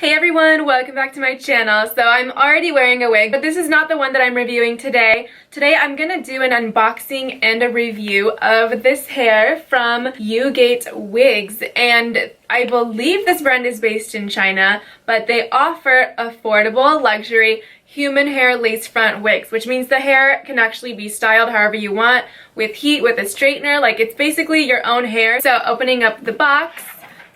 Hey everyone, welcome back to my channel. So I'm already wearing a wig, but this is not the one that I'm reviewing today. Today I'm gonna do an unboxing and a review of this hair from UGEAT Wigs, and I believe this brand is based in China, but they offer affordable luxury human hair lace front wigs, which means the hair can actually be styled however you want, with heat, with a straightener, like it's basically your own hair. So opening up the box,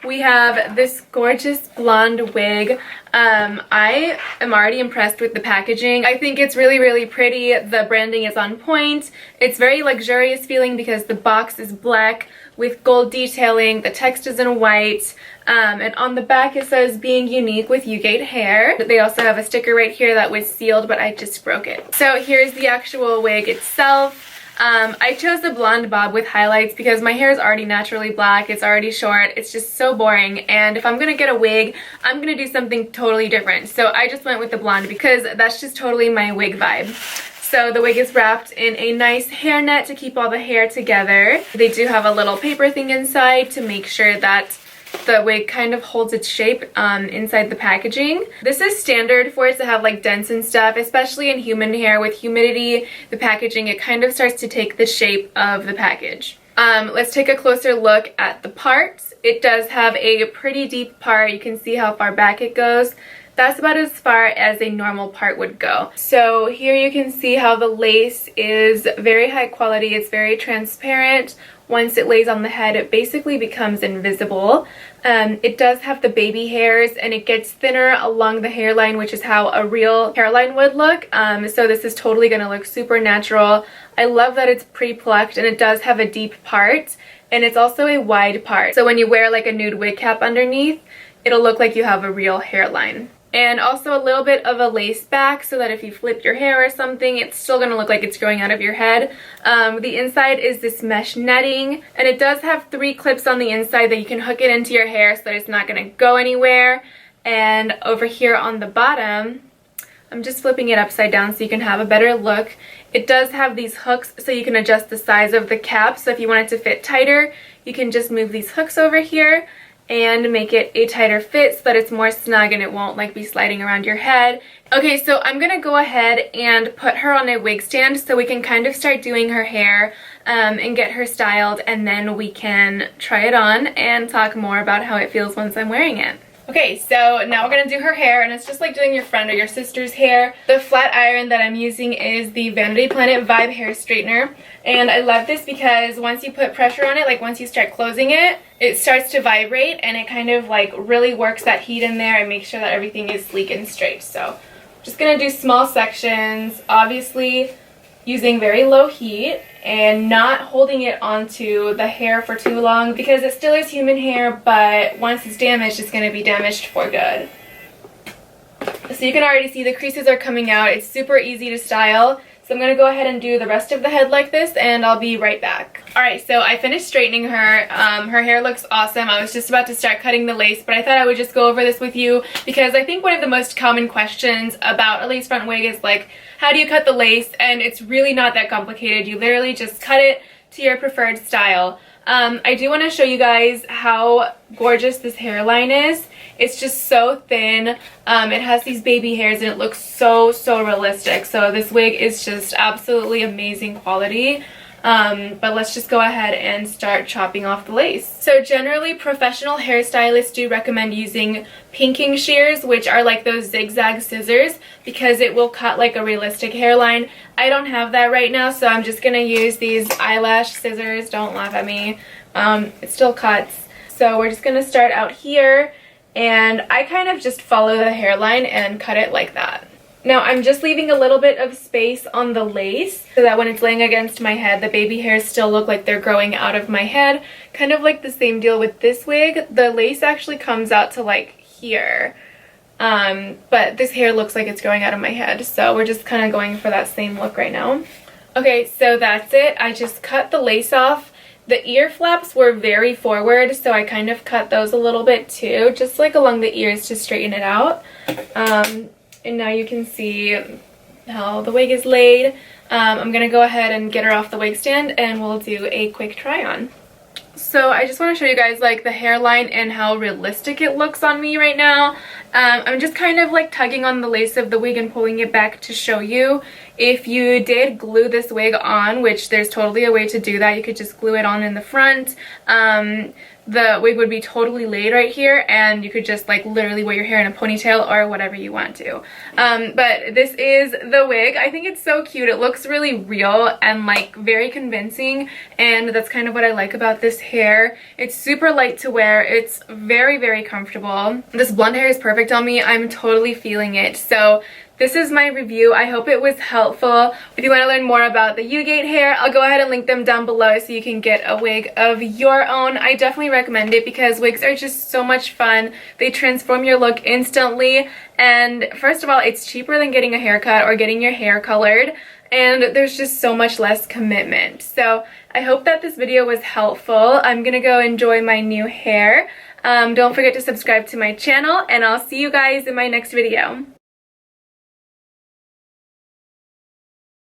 we have this gorgeous blonde wig. I am already impressed with the packaging. I think it's really pretty. The branding is on point. It's very luxurious feeling because the box is black with gold detailing. The text is in white. And on the back it says being unique with UGEAT Hair. They also have a sticker right here that was sealed, but I just broke it. So here's the actual wig itself. I chose the blonde bob with highlights because my hair is already naturally black, it's already short, it's just so boring, and if I'm gonna get a wig, I'm gonna do something totally different. So I just went with the blonde because that's just totally my wig vibe. So the wig is wrapped in a nice hairnet to keep all the hair together. They do have a little paper thing inside to make sure that the wig kind of holds its shape inside the packaging. This is standard for it to have like dents and stuff, especially in human hair. With humidity, the packaging, it kind of starts to take the shape of the package. Let's take a closer look at the parts. It does have a pretty deep part. You can see how far back it goes. That's about as far as a normal part would go. So here you can see how the lace is very high quality. It's very transparent. Once it lays on the head, it basically becomes invisible. It does have the baby hairs, and it gets thinner along the hairline, which is how a real hairline would look. So this is totally going to look super natural. I love that it's pre-plucked, and it does have a deep part, and it's also a wide part. So when you wear like a nude wig cap underneath, it'll look like you have a real hairline. And also a little bit of a lace back so that if you flip your hair or something, it's still going to look like it's growing out of your head. The inside is this mesh netting, and it does have 3 clips on the inside that you can hook it into your hair so that it's not going to go anywhere. And over here on the bottom, I'm just flipping it upside down so you can have a better look. It does have these hooks so you can adjust the size of the cap. So if you want it to fit tighter, you can just move these hooks over here and make it a tighter fit so that it's more snug and it won't like be sliding around your head. Okay, so I'm gonna go ahead and put her on a wig stand so we can kind of start doing her hair and get her styled, and then we can try it on and talk more about how it feels once I'm wearing it. Okay, so now we're going to do her hair, and it's just like doing your friend or your sister's hair. The flat iron that I'm using is the Vanity Planet Vibe Hair Straightener, and I love this because once you put pressure on it, like once you start closing it, it starts to vibrate, and it kind of like really works that heat in there and makes sure that everything is sleek and straight. So I'm just going to do small sections, obviously using very low heat and not holding it onto the hair for too long because it still is human hair, but once it's damaged, it's going to be damaged for good. So you can already see the creases are coming out. It's super easy to style. So I'm going to go ahead and do the rest of the head like this, and I'll be right back. Alright, so I finished straightening her. Her hair looks awesome. I was just about to start cutting the lace, but I thought I would just go over this with you because I think one of the most common questions about a lace front wig is like, how do you cut the lace? And it's really not that complicated. You literally just cut it to your preferred style. I do want to show you guys how gorgeous this hairline is. It's just so thin. It has these baby hairs, and it looks so realistic. So this wig is just absolutely amazing quality. But let's just go ahead and start chopping off the lace. So generally, professional hairstylists do recommend using pinking shears, which are like those zigzag scissors, because it will cut like a realistic hairline. I don't have that right now, so I'm just gonna use these eyelash scissors. Don't laugh at me. It still cuts. So we're just gonna start out here, and I kind of just follow the hairline and cut it like that. Now I'm just leaving a little bit of space on the lace so that when it's laying against my head, the baby hairs still look like they're growing out of my head. Kind of like the same deal with this wig. The lace actually comes out to like here. But this hair looks like it's growing out of my head. So we're just kind of going for that same look right now. Okay, so that's it. I just cut the lace off. The ear flaps were very forward, so I kind of cut those a little bit too, just like along the ears to straighten it out. And now you can see how the wig is laid. I'm going to go ahead and get her off the wig stand, and we'll do a quick try on. So I just want to show you guys like the hairline and how realistic it looks on me right now. I'm just kind of like tugging on the lace of the wig and pulling it back to show you. If you did glue this wig on, which there's totally a way to do that, you could just glue it on in the front. The wig would be totally laid right here, and you could just like literally wear your hair in a ponytail or whatever you want to. But this is the wig. I think it's so cute. It looks really real and like very convincing, and that's kind of what I like about this hair. It's super light to wear. It's very, very comfortable. This blonde hair is perfect on me. I'm totally feeling it. So this is my review. I hope it was helpful. If you want to learn more about the UGEAT hair, I'll go ahead and link them down below so you can get a wig of your own. I definitely recommend it because wigs are just so much fun. They transform your look instantly. And first of all, it's cheaper than getting a haircut or getting your hair colored. And there's just so much less commitment. So I hope that this video was helpful. I'm gonna go enjoy my new hair. Don't forget to subscribe to my channel, and I'll see you guys in my next video.